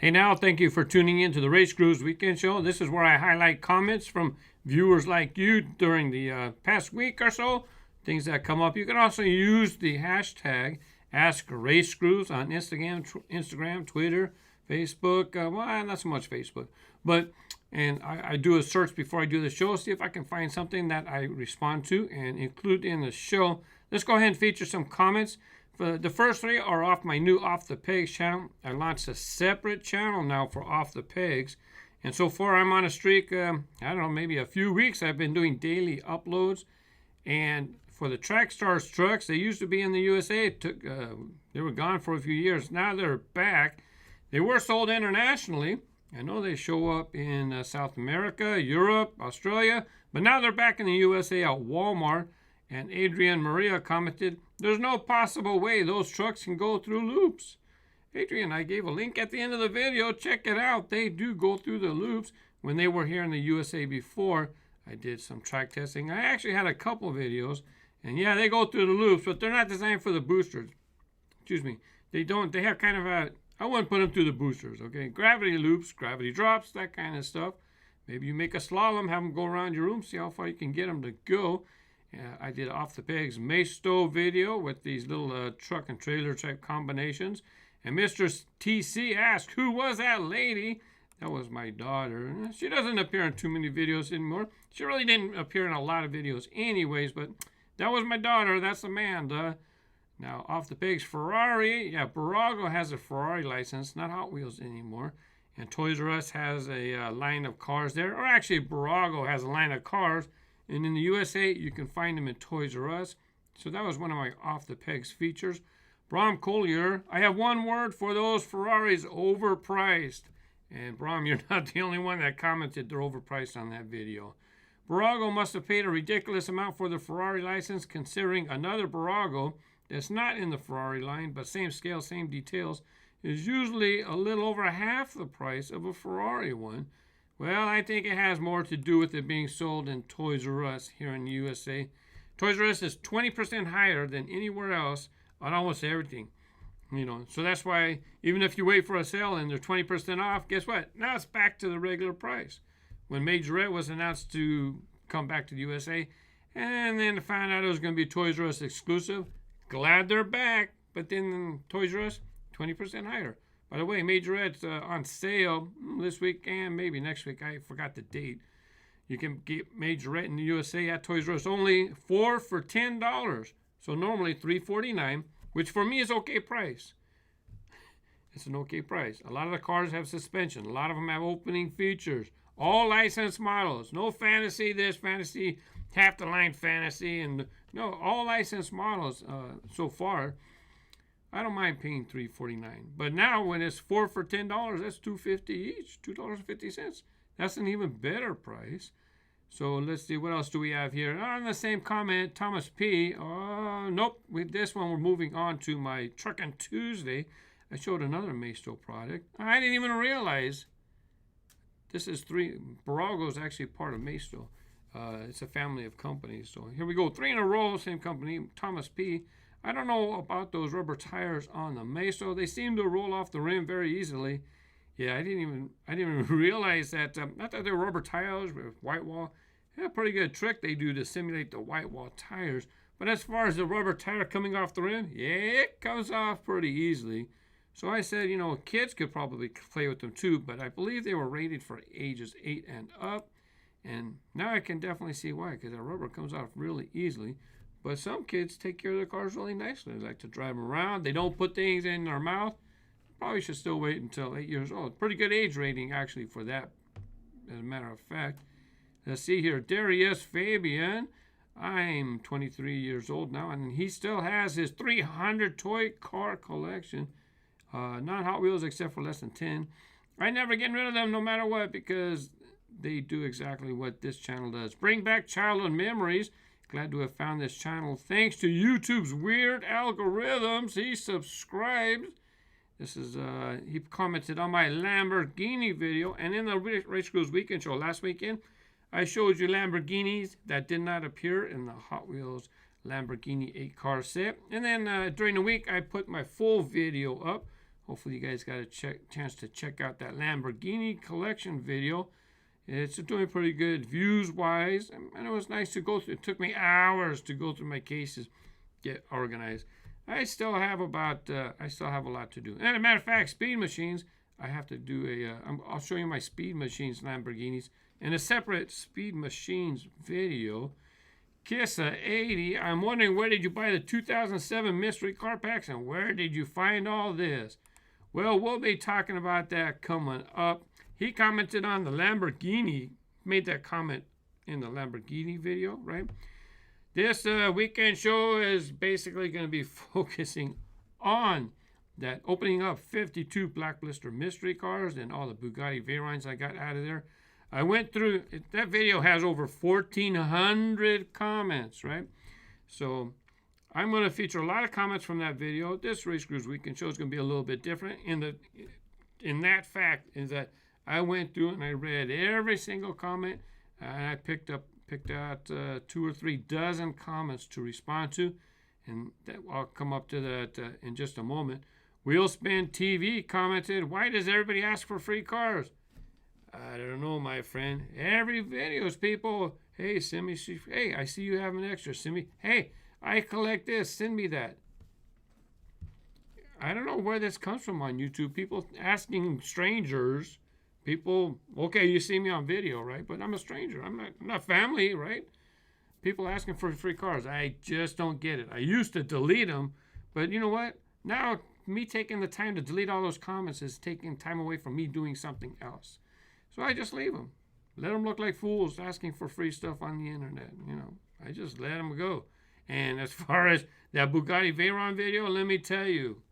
Hey now, thank you for tuning in to the RaceGrooves Weekend Show. This is where I highlight comments from viewers like you during the past week or so, things that come up. You can also use the hashtag AskRaceGrooves on Instagram, Twitter, Facebook. Well, not so much Facebook, but I do a search before I do the show, see if I can find something that I respond to and include in the show. Let's go ahead and feature some comments. The first three are off my new Off the Pegs channel. I launched a separate channel now for Off the Pegs. And so far I'm on a streak, I don't know, maybe a few weeks. I've been doing daily uploads. And for the Track Stars trucks, they used to be in the USA. They were gone for a few years. Now they're back. They were sold internationally. I know they show up in South America, Europe, Australia. But now they're back in the USA at Walmart. And Adrian Maria commented, "There's no possible way those trucks can go through loops." Adrian, I gave a link at the end of the video. Check it out. They do go through the loops. When they were here in the USA before, I did some track testing. I actually had a couple videos. And yeah, they go through the loops, but they're not designed for the boosters. Excuse me. They don't. They have kind of a, I wouldn't put them through the boosters, okay? Gravity loops, gravity drops, that kind of stuff. Maybe you make a slalom, have them go around your room, see how far you can get them to go. I did Off the Pegs Maisto video with these little truck and trailer type combinations. And Mr. TC asked, who was that lady? That was my daughter. She doesn't appear in too many videos anymore. She really didn't appear in a lot of videos anyways, but that was my daughter. That's Amanda. Now, Off the Pegs Ferrari. Yeah, Burago has a Ferrari license, not Hot Wheels anymore. And Toys R Us has a line of cars there. Or actually, Burago has a line of cars. And in the USA, you can find them in Toys R Us. So that was one of my Off the Pegs features. Brom Collier, I have one word for those Ferraris, overpriced. And Brom, you're not the only one that commented they're overpriced on that video. Burago must have paid a ridiculous amount for the Ferrari license, considering another Burago that's not in the Ferrari line, but same scale, same details, is usually a little over half the price of a Ferrari one. Well, I think it has more to do with it being sold in Toys R Us here in the USA. Toys R Us is 20% higher than anywhere else on almost everything. You know, so that's why even if you wait for a sale and they're 20% off, guess what? Now it's back to the regular price. When Majorette was announced to come back to the USA, and then found out it was going to be Toys R Us exclusive, glad they're back. But then Toys R Us, 20% higher. By the way, Majorette's on sale this week and maybe next week. I forgot the date. You can get Majorette in the USA at Toys R Us only 4 for $10. So normally $3.49, which for me is okay price. It's an okay price. A lot of the cars have suspension. A lot of them have opening features. All licensed models. No fantasy this, fantasy, half the line fantasy. And no, all licensed models so far. I don't mind paying $3.49, but now when it's 4 for $10, that's $2.50 each, $2.50. That's an even better price. So let's see, what else do we have here? On the same comment, Thomas P. Nope, with this one we're moving on to my Truckin Tuesday. I showed another Maisto product. I didn't even realize this is Burago is actually part of Maisto. It's a family of companies. So here we go, 3 in a row, same company, Thomas P. I don't know about those rubber tires on the Maisto. They seem to roll off the rim very easily. Yeah, I didn't even realize that. I thought they were rubber tires with white wall. Yeah, a pretty good trick they do to simulate the white wall tires. But as far as the rubber tire coming off the rim, yeah, it comes off pretty easily. So I said, you know, kids could probably play with them too, but I believe they were rated for ages 8 and up. And now I can definitely see why, because the rubber comes off really easily. But some kids take care of their cars really nicely. They like to drive them around. They don't put things in their mouth. Probably should still wait until 8 years old. Pretty good age rating, actually, for that, as a matter of fact. Let's see here. Darius Fabian. I'm 23 years old now, and he still has his 300 toy car collection. Not Hot Wheels, except for less than 10. I never get rid of them no matter what, because they do exactly what this channel does. Bring back childhood memories. Glad to have found this channel thanks to YouTube's weird algorithms. He subscribed. This is, he commented on my Lamborghini video. And in the RaceGrooves Weekend Show last weekend, I showed you Lamborghinis that did not appear in the Hot Wheels Lamborghini 8-car set. And then during the week, I put my full video up Hopefully you guys got a chance to check out that Lamborghini collection video. It's doing pretty good views-wise, and it was nice to go through. It took me hours to go through my cases, get organized. I still have a lot to do. And as a matter of fact, speed machines, I have to do I'll show you my speed machines Lamborghinis in a separate speed machines video. Kissa 80, I'm wondering, where did you buy the 2007 mystery car packs, and where did you find all this? Well, we'll be talking about that coming up. He commented on the Lamborghini, made that comment in the Lamborghini video, right? This weekend show is basically going to be focusing on that, opening up 52 Black Blister mystery cars and all the Bugatti Veyrons I got out of there. I went through, that video has over 1,400 comments, right? So I'm going to feature a lot of comments from that video. This RaceGrooves weekend show is going to be a little bit different. In that fact is that I went through and I read every single comment, and I picked out 2 or 3 dozen comments to respond to, and I'll come up to that in just a moment. Wheelspin TV commented, "Why does everybody ask for free cars?" I don't know, my friend. Every video's people, "Hey, send me, hey, I see you have an extra, send me, hey, I collect this, send me that." I don't know where this comes from on YouTube. People asking strangers. People, okay, you see me on video, right? But I'm a stranger. I'm not family, right? People asking for free cars. I just don't get it. I used to delete them, but you know what? Now, me taking the time to delete all those comments is taking time away from me doing something else. So I just leave them. Let them look like fools asking for free stuff on the internet, you know. I just let them go. And as far as that Bugatti Veyron video, let me tell you,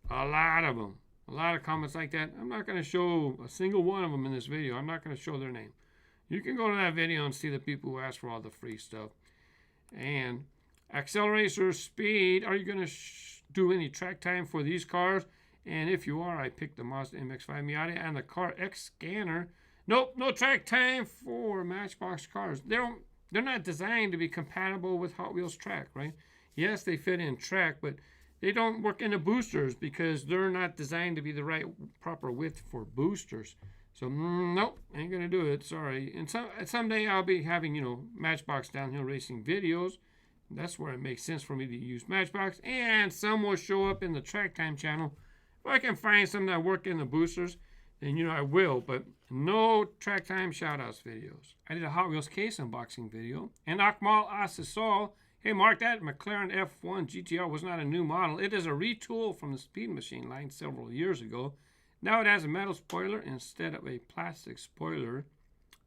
a lot of them. A lot of comments like that. I'm not going to show a single one of them in this video. I'm not going to show their name. You can go to that video and see the people who ask for all the free stuff. And accelerator speed. Are you going to do any track time for these cars? And if you are, I picked the Mazda MX-5 Miata and the Car X Scanner. Nope, no track time for Matchbox cars. They're not designed to be compatible with Hot Wheels track, right? Yes, they fit in track, but they don't work in the boosters because they're not designed to be the right proper width for boosters. So nope, ain't gonna do it. Sorry. And someday I'll be having, you know, Matchbox downhill racing videos. That's where it makes sense for me to use Matchbox, and some will show up in the Track Time channel. If I can find some that work in the boosters, then you know I will. But no Track Time shoutouts videos. I did a Hot Wheels case unboxing video, and Akmal Asisol. Hey, Mark, that McLaren F1 GTR was not a new model. It is a retool from the Speed Machine line several years ago. Now it has a metal spoiler instead of a plastic spoiler.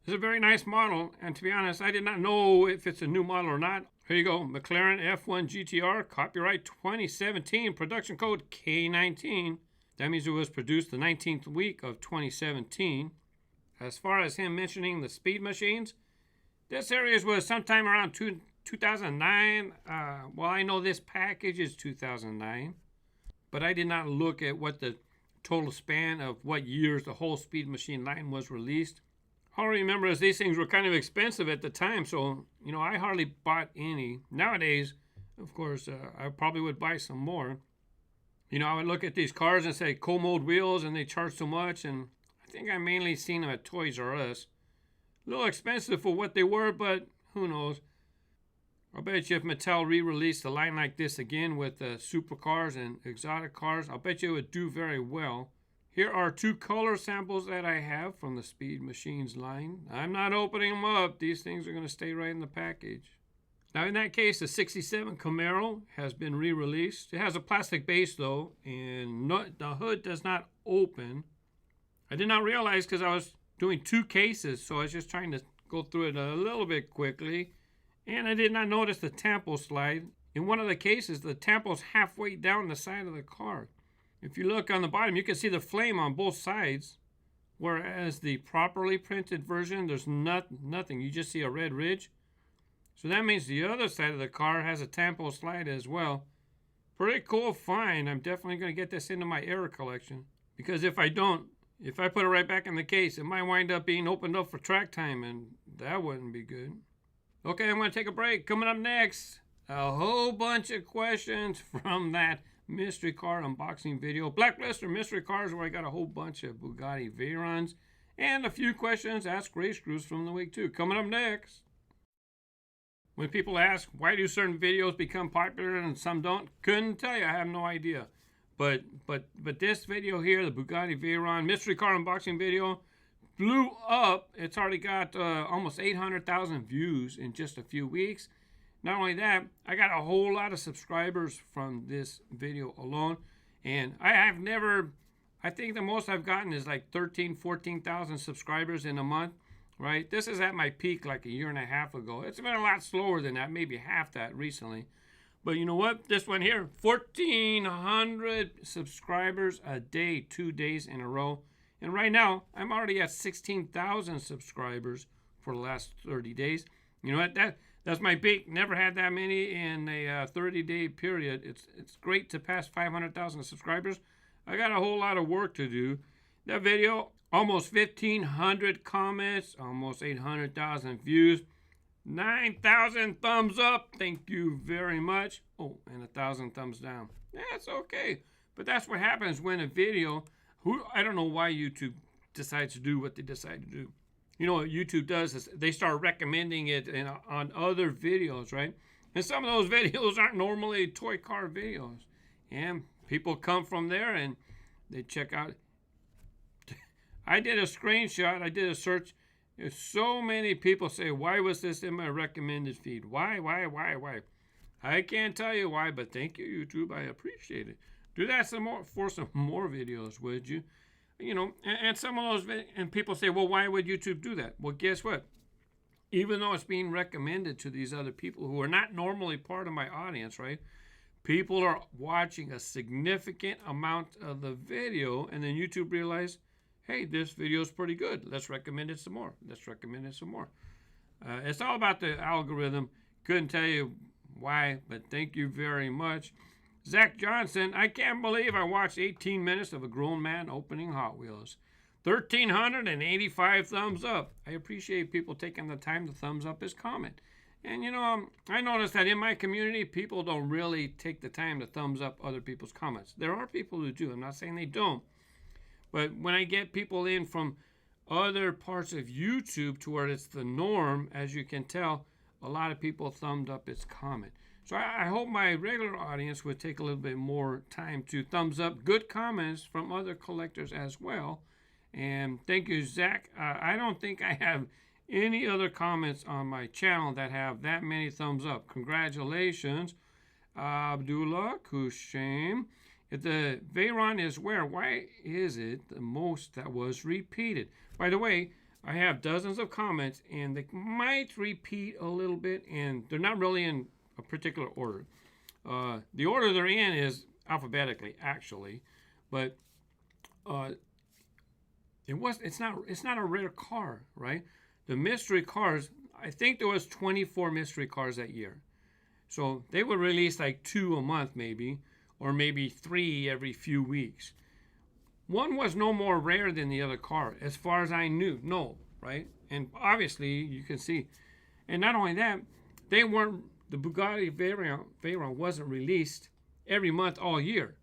It's a very nice model, and to be honest, I did not know if it's a new model or not. Here you go, McLaren F1 GTR, copyright 2017, production code K19. That means it was produced the 19th week of 2017. As far as him mentioning the Speed Machines, this series was sometime around 2009. Well, I know this package is 2009, but I did not look at what the total span of what years the whole Speed Machine line was released. All I remember is these things were kind of expensive at the time, so, you know, I hardly bought any. Nowadays, of course, I probably would buy some more. You know, I would look at these cars and say co-mold wheels, and they charge so much, and I think I mainly seen them at Toys R Us. A little expensive for what they were, but who knows. I'll bet you if Mattel re-released a line like this again with supercars and exotic cars, I'll bet you it would do very well. Here are 2 color samples that I have from the Speed Machines line. I'm not opening them up. These things are going to stay right in the package. Now in that case, the 67 Camaro has been re-released. It has a plastic base though, and the hood does not open. I did not realize because I was doing 2 cases, so I was just trying to go through it a little bit quickly. And I did not notice the tampo-slide. In one of the cases, the tampo's halfway down the side of the car. If you look on the bottom, you can see the flame on both sides. Whereas the properly printed version, there's nothing. You just see a red ridge. So that means the other side of the car has a tampo-slide as well. Pretty cool find. I'm definitely going to get this into my error collection. Because if I don't, if I put it right back in the case, it might wind up being opened up for track time, and that wouldn't be good. Okay, I'm going to take a break. Coming up next, a whole bunch of questions from that mystery car unboxing video. Blacklist or mystery cars, where I got a whole bunch of Bugatti Veyrons. And a few questions ask RaceGrooves from the week too. Coming up next. When people ask, why do certain videos become popular and some don't? Couldn't tell you, I have no idea. But this video here, the Bugatti Veyron mystery car unboxing video, blew up. It's already got almost 800,000 views in just a few weeks. Not only that, I got a whole lot of subscribers from this video alone. And I think the most I've gotten is like 14,000 subscribers in a month, right? This is at my peak like a year and a half ago. It's been a lot slower than that, maybe half that recently. But you know what? This one here, 1,400 subscribers a day, 2 days in a row. And right now, I'm already at 16,000 subscribers for the last 30 days. You know what? That's my peak. Never had that many in a 30-day period. It's great to pass 500,000 subscribers. I got a whole lot of work to do. That video, almost 1,500 comments, almost 800,000 views, 9,000 thumbs up. Thank you very much. Oh, and 1,000 thumbs down. That's okay. But that's what happens when a video, I don't know why YouTube decides to do what they decide to do. You know what YouTube does is they start recommending it on other videos, right? And some of those videos aren't normally toy car videos. And people come from there and they check out. I did a screenshot. I did a search. There's so many people say, why was this in my recommended feed? Why? I can't tell you why, but thank you, YouTube. I appreciate it. Do that for some more videos, would you? You know, and some of those, and people say, well, why would YouTube do that? Well, guess what? Even though it's being recommended to these other people who are not normally part of my audience, right? People are watching a significant amount of the video, and then YouTube realized, hey, this video is pretty good. Let's recommend it some more. It's all about the algorithm. Couldn't tell you why, but thank you very much. Zach Johnson, I can't believe I watched 18 minutes of a grown man opening Hot Wheels. 1,385 thumbs up. I appreciate people taking the time to thumbs up his comment. And you know, I noticed that in my community, people don't really take the time to thumbs up other people's comments. There are people who do. I'm not saying they don't. But when I get people in from other parts of YouTube to where it's the norm, as you can tell, a lot of people thumbed up its comment. So I hope my regular audience would take a little bit more time to thumbs up good comments from other collectors as well. And thank you, Zach. I don't think I have any other comments on my channel that have that many thumbs up. Congratulations, Abdullah Kushaim. If the Veyron is where, why is it the most that was repeated? By the way, I have dozens of comments, and they might repeat a little bit, and they're not really in a particular order. The order they're in is alphabetically, actually, but it's not a rare car, right? The mystery cars, I think there was 24 mystery cars that year. So they would release like 2 a month maybe, or maybe 3 every few weeks. One was no more rare than the other car, as far as I knew. No, right? And obviously, you can see. And not only that, the Bugatti Veyron wasn't released every month all year.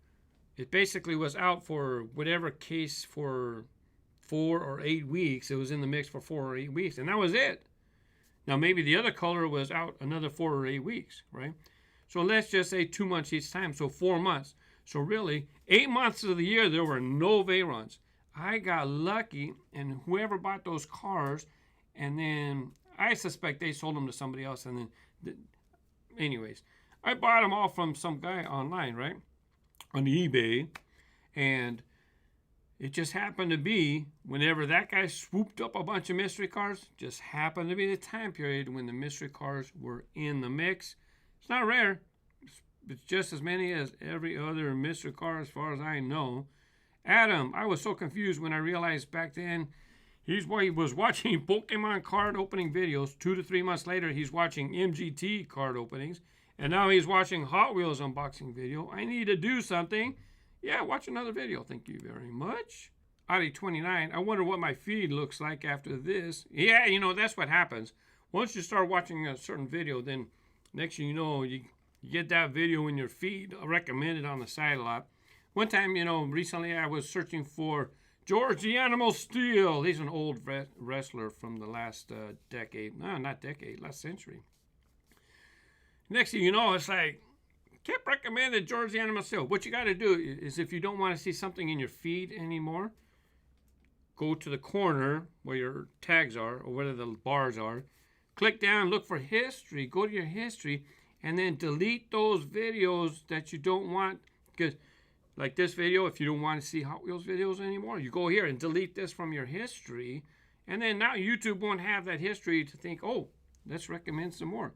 It basically was out for whatever case for 4 or 8 weeks. It was in the mix for 4 or 8 weeks, and that was it. Now, maybe the other color was out another 4 or 8 weeks, right? So let's just say 2 months each time, so 4 months. So really, 8 months of the year, there were no Veyrons. I got lucky, and whoever bought those cars, and then I suspect they sold them to somebody else, and then, anyways, I bought them all from some guy online, right, on eBay, and it just happened to be, whenever that guy swooped up a bunch of mystery cars, just happened to be the time period when the mystery cars were in the mix. It's not rare. It's just as many as every other mystery car as far as I know. Adam, I was so confused when I realized back then he was watching Pokemon card opening videos. 2 to 3 months later, he's watching MGT card openings. And now he's watching Hot Wheels unboxing video. I need to do something. Yeah, watch another video. Thank you very much. Adi29, I wonder what my feed looks like after this. Yeah, you know, that's what happens. Once you start watching a certain video, then next thing you know, You get that video in your feed, recommended on the side a lot. One time, recently I was searching for George the Animal Steel. He's an old wrestler from the last decade. No, not decade, last century. Next thing you know, it's like, kept recommended George the Animal Steel. What you got to do is, if you don't want to see something in your feed anymore, go to the corner where your tags are or where the bars are. Click down, look for history. Go to your history, and then delete those videos that you don't want. Because, like this video, if you don't want to see Hot Wheels videos anymore, you go here and delete this from your history. And then now YouTube won't have that history to think, oh, let's recommend some more.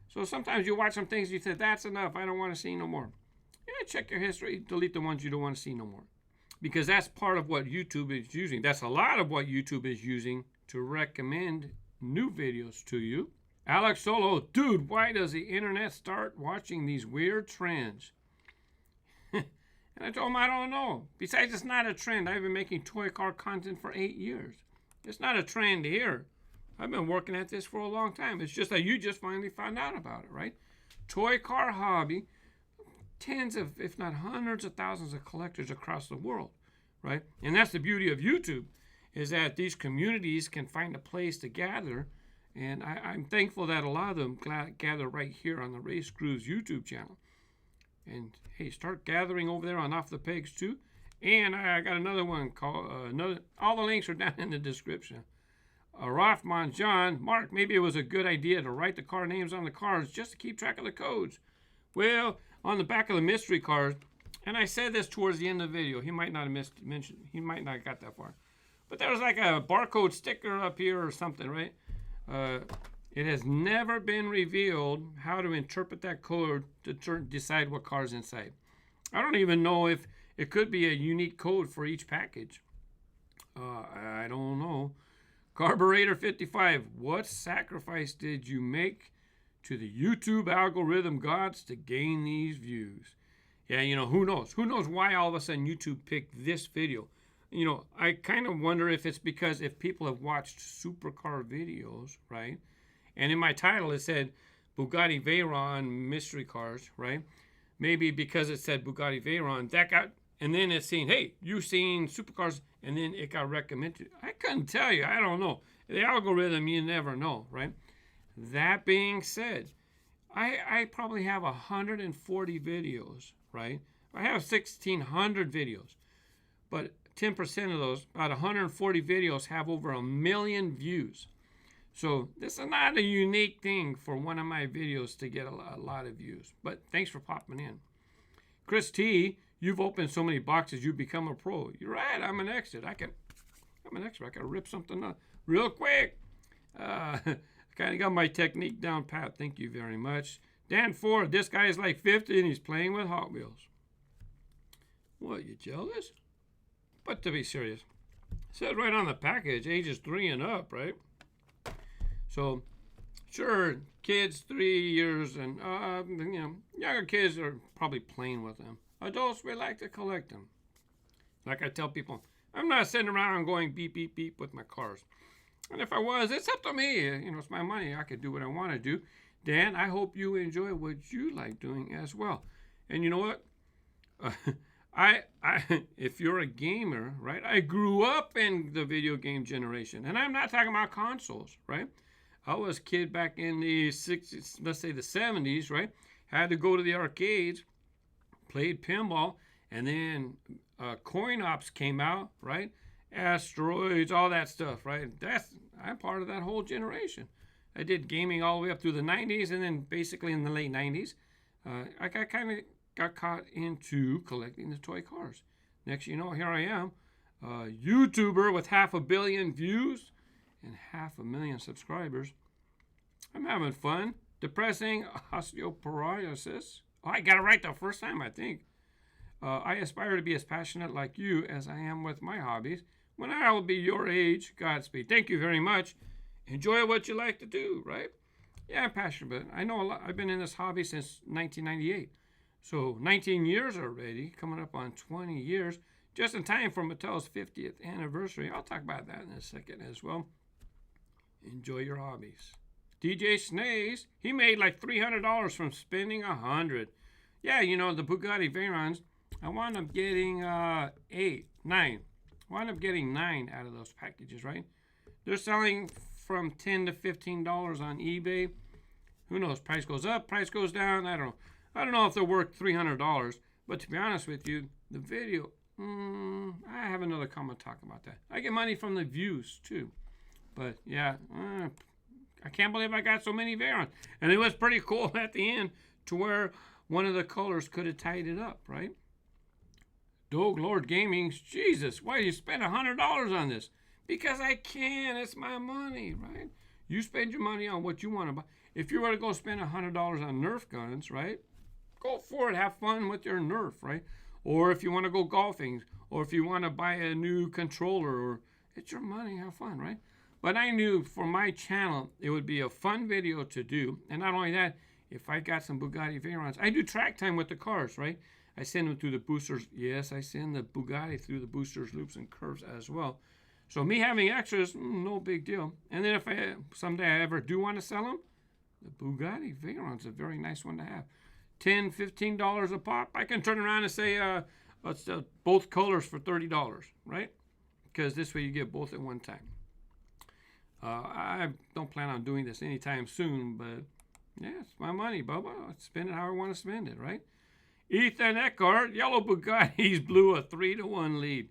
So sometimes you watch some things, you say, that's enough, I don't want to see no more. Yeah, check your history, delete the ones you don't want to see no more. Because that's part of what YouTube is using. That's a lot of what YouTube is using to recommend new videos to you. Alex Solo, dude, why does the internet start watching these weird trends? And I told him, I don't know. Besides, it's not a trend. I've been making toy car content for 8 years. It's not a trend here. I've been working at this for a long time. It's just that you just finally found out about it, right? Toy car hobby, tens of, if not hundreds of thousands of collectors across the world, right? And that's the beauty of YouTube, is that these communities can find a place to gather. And I'm thankful that a lot of them gather right here on the RaceGrooves YouTube channel. And hey, start gathering over there on Off the Pegs too. And I got another one called, all the links are down in the description. Rothman John, Mark, maybe it was a good idea to write the car names on the cars just to keep track of the codes. Well, on the back of the mystery cars, and I said this towards the end of the video, he might not have mentioned, he might not have got that far. But there was like a barcode sticker up here or something, right? It has never been revealed how to interpret that code to decide what car's inside. I don't even know if it could be a unique code for each package. I don't know. Carburetor 55, what sacrifice did you make to the YouTube algorithm gods to gain these views? Yeah, who knows? Who knows why all of a sudden YouTube picked this video? I kind of wonder if it's because if people have watched supercar videos, right? And in my title it said Bugatti Veyron mystery cars, right? Maybe because it said Bugatti Veyron, that got, and then it's saying, hey, you've seen supercars, and then it got recommended. I couldn't tell you. I don't know. The algorithm, you never know, right? That being said, I probably have 140 videos, right? I have 1,600 videos, but 10% of those, about 140 videos, have over 1 million views. So this is not a unique thing for one of my videos to get a lot of views. But thanks for popping in. Chris T, you've opened so many boxes, you've become a pro. You're right, I'm an expert. I can rip something up real quick. I kind of got my technique down pat. Thank you very much. Dan Ford, this guy is like 50 and he's playing with Hot Wheels. What, you jealous? But to be serious, it says right on the package, ages 3 and up, right? So, sure, kids 3 years and, younger kids are probably playing with them. Adults, we like to collect them. Like I tell people, I'm not sitting around going beep, beep, beep with my cars. And if I was, it's up to me. It's my money. I could do what I want to do. Dan, I hope you enjoy what you like doing as well. And you know what? If you're a gamer, right? I grew up in the video game generation. And I'm not talking about consoles, right? I was a kid back in the 60s, let's say the 70s, right? Had to go to the arcades, played pinball, and then coin ops came out, right? Asteroids, all that stuff, right? I'm part of that whole generation. I did gaming all the way up through the 90s, and then basically in the late 90s, I got caught into collecting the toy cars. Next, here I am, a YouTuber with 500 million views and 500,000 subscribers. I'm having fun. Depressing osteoporosis. Oh, I got it right the first time, I think. I aspire to be as passionate like you as I am with my hobbies. When I will be your age, Godspeed. Thank you very much. Enjoy what you like to do, right? Yeah, I'm passionate, but I know a lot. I've been in this hobby since 1998. So 19 years already, coming up on 20 years, just in time for Mattel's 50th anniversary. I'll talk about that in a second as well. Enjoy your hobbies. DJ Snays, he made like $300 from spending $100. Yeah, you know, the Bugatti Veyrons, I wound up getting 9. I wound up getting 9 out of those packages, right? They're selling from $10 to $15 on eBay. Who knows? Price goes up, price goes down. I don't know if they're worth $300. But to be honest with you, the video, I have another comment talking about that. I get money from the views too. But yeah, I can't believe I got so many Veyrons. And it was pretty cool at the end to where one of the colors could have tied it up, right? Dog Lord Gaming, Jesus, why do you spend $100 on this? Because I can. It's my money, right? You spend your money on what you want to buy. If you were to go spend $100 on Nerf guns, right? Go for it. Have fun with your Nerf, right? Or if you want to go golfing, or if you want to buy a new controller, or it's your money. Have fun, right? But I knew for my channel, it would be a fun video to do. And not only that, if I got some Bugatti Veyrons, I do track time with the cars, right? I send them through the boosters. Yes, I send the Bugatti through the boosters, loops, and curves as well. So me having extras, no big deal. And then if someday I ever do want to sell them, the Bugatti Veyron's a very nice one to have. $10, $15 a pop. I can turn around and say, let's both colors for $30, right? Because this way you get both at one time. I don't plan on doing this anytime soon, but yeah, it's my money, Bubba. I'll spend it how I want to spend it, right? Ethan Eckhart, yellow Bugattis blew a 3-1 lead.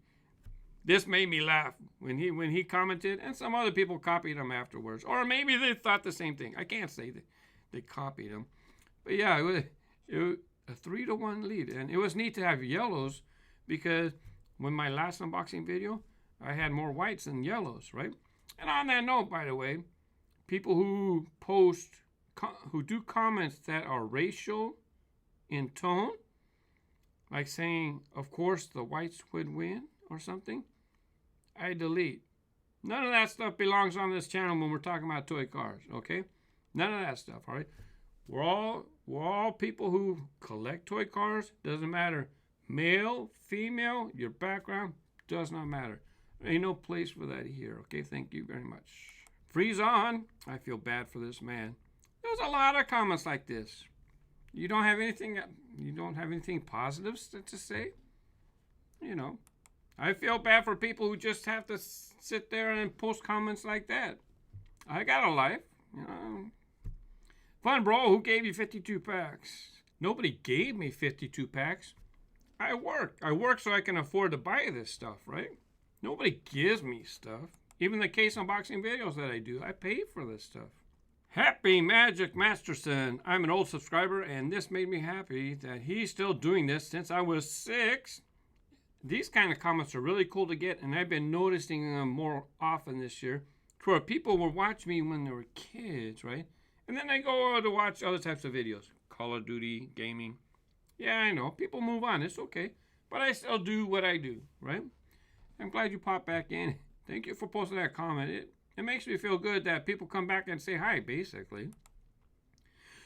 This made me laugh when he commented, and some other people copied him afterwards. Or maybe they thought the same thing. I can't say that they copied him. But yeah, it was a 3-1 lead. And it was neat to have yellows because when my last unboxing video, I had more whites than yellows, right? And on that note, by the way, people who who do comments that are racial in tone, like saying, of course, the whites would win or something, I delete. None of that stuff belongs on this channel when we're talking about toy cars, okay? None of that stuff, all right? We're all people who collect toy cars. Doesn't matter. Male, female, your background, does not matter. There ain't no place for that here, okay? Thank you very much. Freeze on. I feel bad for this man. There's a lot of comments like this. You don't have anything positive to say? You know. I feel bad for people who just have to sit there and post comments like that. I got a life, you know. Fun, bro. Who gave you 52 packs? Nobody gave me 52 packs. I work. I work so I can afford to buy this stuff, right? Nobody gives me stuff. Even the case unboxing videos that I do, I pay for this stuff. Happy Magic Masterson. I'm an old subscriber, and this made me happy that he's still doing this since I was 6. These kind of comments are really cool to get, and I've been noticing them more often this year. Where people will watch me when they were kids, right? And then they go to watch other types of videos. Call of Duty, gaming. Yeah, I know. People move on. It's okay. But I still do what I do, right? I'm glad you popped back in. Thank you for posting that comment. It makes me feel good that people come back and say hi, basically.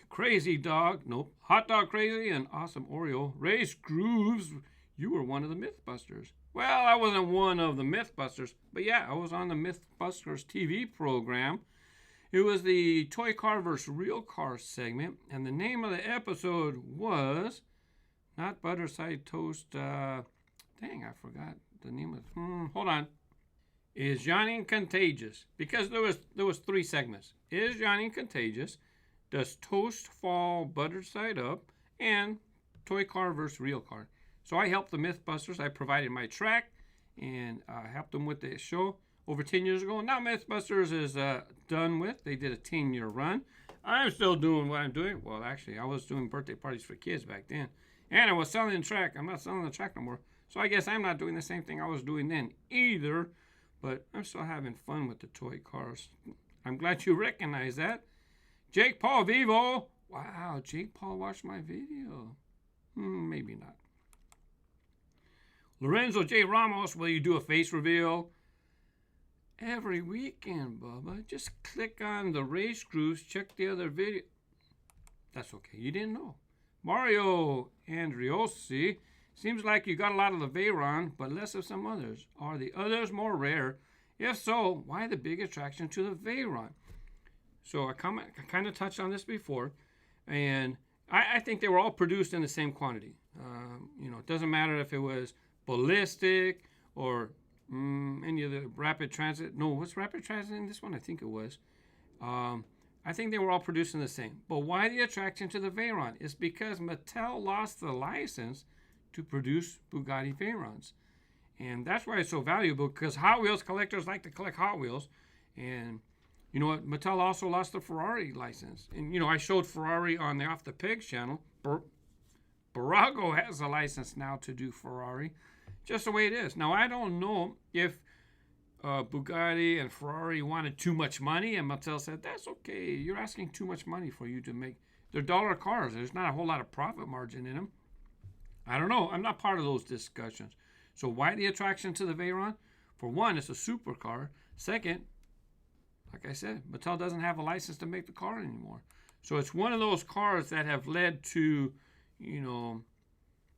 Crazy Dog. Nope. Hot Dog Crazy and Awesome Oreo. RaceGrooves. You were one of the Mythbusters. Well, I wasn't one of the Mythbusters, but yeah, I was on the Mythbusters TV program. It was the Toy Car vs. Real Car segment, and the name of the episode was not Butterside Toast. Dang, I forgot the name of it. Hold on. Is Johnny contagious? Because there was 3 segments. Is Johnny contagious? Does toast fall buttered side up? And Toy Car vs. Real Car. So I helped the Mythbusters. I provided my track and helped them with the show over 10 years ago. Now Mythbusters is done with. They did a 10-year run. I'm still doing what I'm doing. Well, actually, I was doing birthday parties for kids back then. And I was selling the track. I'm not selling the track no more. So I guess I'm not doing the same thing I was doing then either. But I'm still having fun with the toy cars. I'm glad you recognize that. Jake Paul Vivo. Wow, Jake Paul watched my video. Maybe not. Lorenzo J. Ramos, will you do a face reveal? Every weekend, Bubba. Just click on the RaceGrooves, check the other video. That's okay, you didn't know. Mario Andriosi, seems like you got a lot of the Veyron, but less of some others. Are the others more rare? If so, why the big attraction to the Veyron? So I kind of touched on this before, and I think they were all produced in the same quantity. It doesn't matter if it was ballistic or any of the rapid transit. No, what's rapid transit in this one? I think it was. I think they were all producing the same. But why the attraction to the Veyron? It's because Mattel lost the license to produce Bugatti Veyrons. And that's why it's so valuable, because Hot Wheels collectors like to collect Hot Wheels. And you know what? Mattel also lost the Ferrari license. And, I showed Ferrari on the Off the Pegs channel. Barago has a license now to do Ferrari. Just the way it is. Now, I don't know if Bugatti and Ferrari wanted too much money, and Mattel said, that's okay. You're asking too much money for you to make. They're dollar cars. There's not a whole lot of profit margin in them. I don't know. I'm not part of those discussions. So why the attraction to the Veyron? For one, it's a supercar. Second, like I said, Mattel doesn't have a license to make the car anymore. So it's one of those cars that have led to,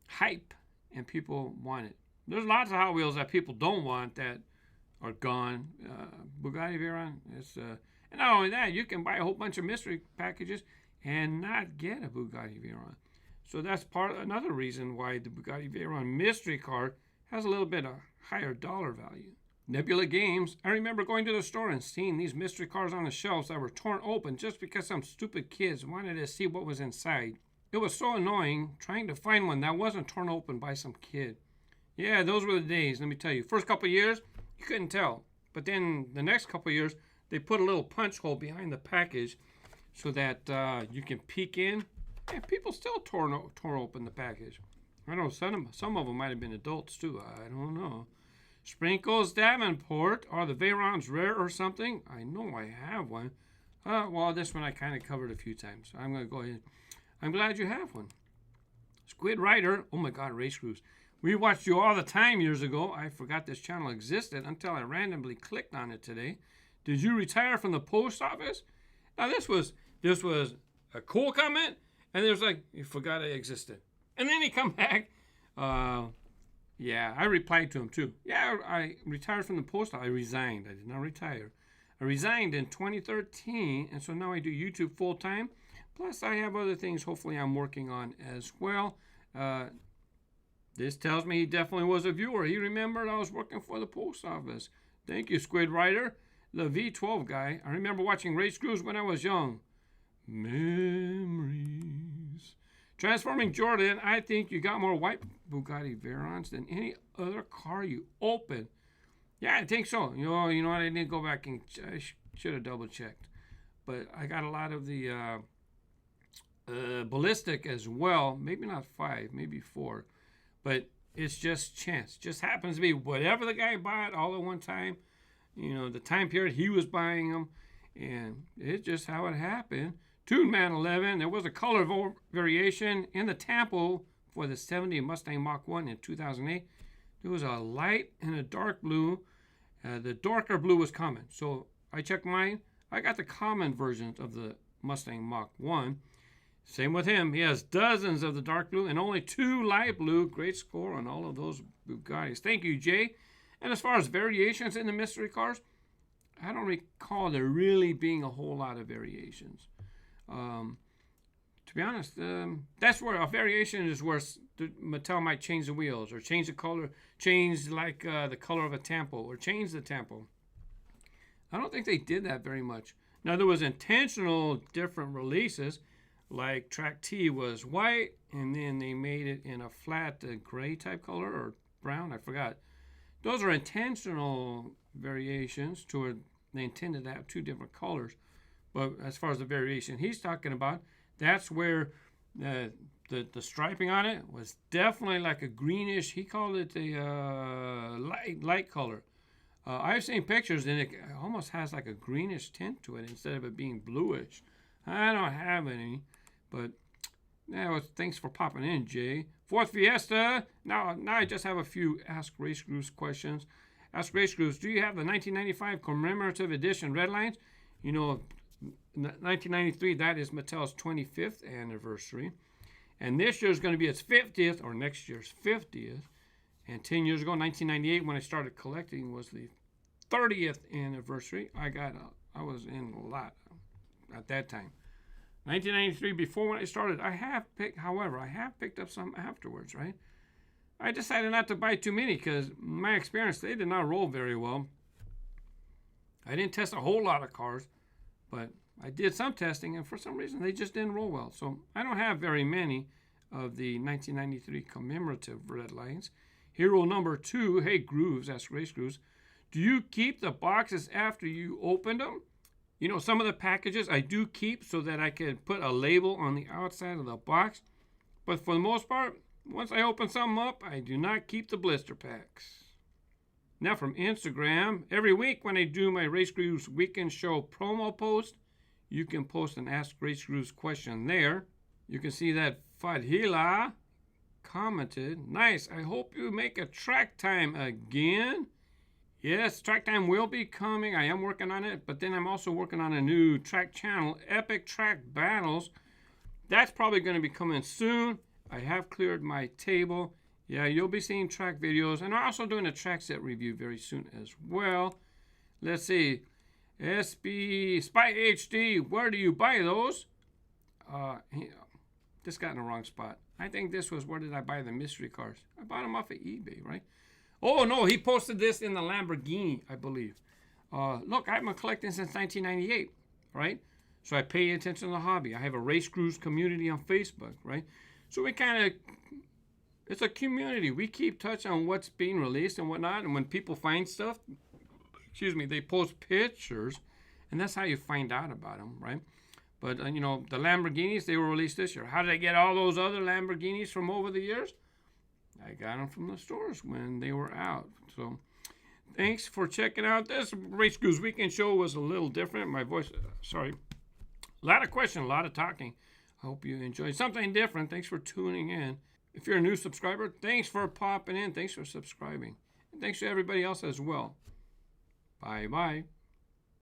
hype, and people want it. There's lots of Hot Wheels that people don't want that are gone. Bugatti Veyron is, and not only that, you can buy a whole bunch of mystery packages and not get a Bugatti Veyron. So that's another reason why the Bugatti Veyron mystery car has a little bit of higher dollar value. Nebula Games. I remember going to the store and seeing these mystery cars on the shelves that were torn open just because some stupid kids wanted to see what was inside. It was so annoying trying to find one that wasn't torn open by some kid. Yeah, those were the days, let me tell you. First couple of years, you couldn't tell. But then the next couple of years, they put a little punch hole behind the package so that you can peek in. And people still tore open the package. I know some of them might have been adults too. I don't know. Sprinkles Davenport. Are the Veyrons rare or something? I know I have one. Well, this one I kind of covered a few times. I'm going to go ahead. I'm glad you have one. Squid Rider. Oh my God, RaceGrooves. We watched you all the time years ago. I forgot this channel existed until I randomly clicked on it today. Did you retire from the post office? Now this was a cool comment, and there's like, you forgot I existed. And then he come back. Yeah, I replied to him too. Yeah, I retired from the post office. I resigned. I did not retire. I resigned in 2013, and so now I do YouTube full time. Plus, I have other things hopefully I'm working on as well. This tells me he definitely was a viewer. He remembered I was working for the post office. Thank you, Squid Rider. The V12 guy. I remember watching RaceGrooves when I was young. Memories. Transforming Jordan. I think you got more white Bugatti Veyrons than any other car you open. Yeah, I think so. You know what? I didn't go back and I should have double checked. But I got a lot of the ballistic as well. Maybe not 5, maybe 4. But it's just chance. Just happens to be whatever the guy bought all at one time. The time period he was buying them. And it's just how it happened. Toon Man 11. There was a color variation in the tampo for the 70 Mustang Mach 1 in 2008. There was a light and a dark blue. The darker blue was common. So I checked mine. I got the common versions of the Mustang Mach 1. Same with him. He has dozens of the dark blue and only 2 light blue. Great score on all of those Bugattis. Thank you, Jay. And as far as variations in the mystery cars, I don't recall there really being a whole lot of variations. To be honest, that's where a variation is where Mattel might change the wheels or change the color, change like the color of a tampo or change the tampo. I don't think they did that very much. Now, there was intentional different releases. Like Track T was white, and then they made it in a flat gray type color or brown. I forgot. Those are intentional variations toward they intended to have 2 different colors. But as far as the variation he's talking about, that's where the striping on it was definitely like a greenish. He called it a light color. I've seen pictures, and it almost has like a greenish tint to it instead of it being bluish. I don't have any. But thanks for popping in, Jay. Fourth Fiesta. Now I just have a few Ask RaceGrooves questions. Ask RaceGrooves, do you have the 1995 commemorative edition red lines? 1993, that is Mattel's 25th anniversary. And this year is going to be its 50th, or next year's 50th. And 10 years ago, 1998, when I started collecting, was the 30th anniversary. I was in a lot. at that time. 1993, before when I started, I have picked up some afterwards, right? I decided not to buy too many because my experience, they did not roll very well. I didn't test a whole lot of cars, but I did some testing, and for some reason, they just didn't roll well. So I don't have very many of the 1993 commemorative red lines. Hero number 2, hey Grooves, that's RaceGrooves. Do you keep the boxes after you opened them? You know, some of the packages I do keep so that I can put a label on the outside of the box. But for the most part, once I open something up, I do not keep the blister packs. Now from Instagram, every week when I do my RaceGrooves Weekend Show promo post, you can post an Ask RaceGrooves question there. You can see that Fadhila commented, nice, I hope you make a track time again. Yes, track time will be coming. I am working on it, but then I'm also working on a new track channel, Epic Track Battles. That's probably going to be coming soon. I have cleared my table. Yeah, you'll be seeing track videos, and I'm also doing a track set review very soon as well. Let's see. SB Spy HD, where do you buy those? This got in the wrong spot. I think this was, where did I buy the mystery cars? I bought them off of eBay, right? Oh, no, he posted this in the Lamborghini, I believe. Look, I've been collecting since 1998, right? So I pay attention to the hobby. I have a RaceGrooves community on Facebook, right? So we kind of, it's a community. We keep touch on what's being released and whatnot. And when people find stuff, they post pictures. And that's how you find out about them, right? But, you know, the Lamborghinis, they were released this year. How did I get all those other Lamborghinis from over the years? I got them from the stores when they were out. So thanks for checking out. This RaceGrooves Weekend Show was a little different. My voice, sorry. A lot of questions, a lot of talking. I hope you enjoyed something different. Thanks for tuning in. If you're a new subscriber, thanks for popping in. Thanks for subscribing. And thanks to everybody else as well. Bye-bye.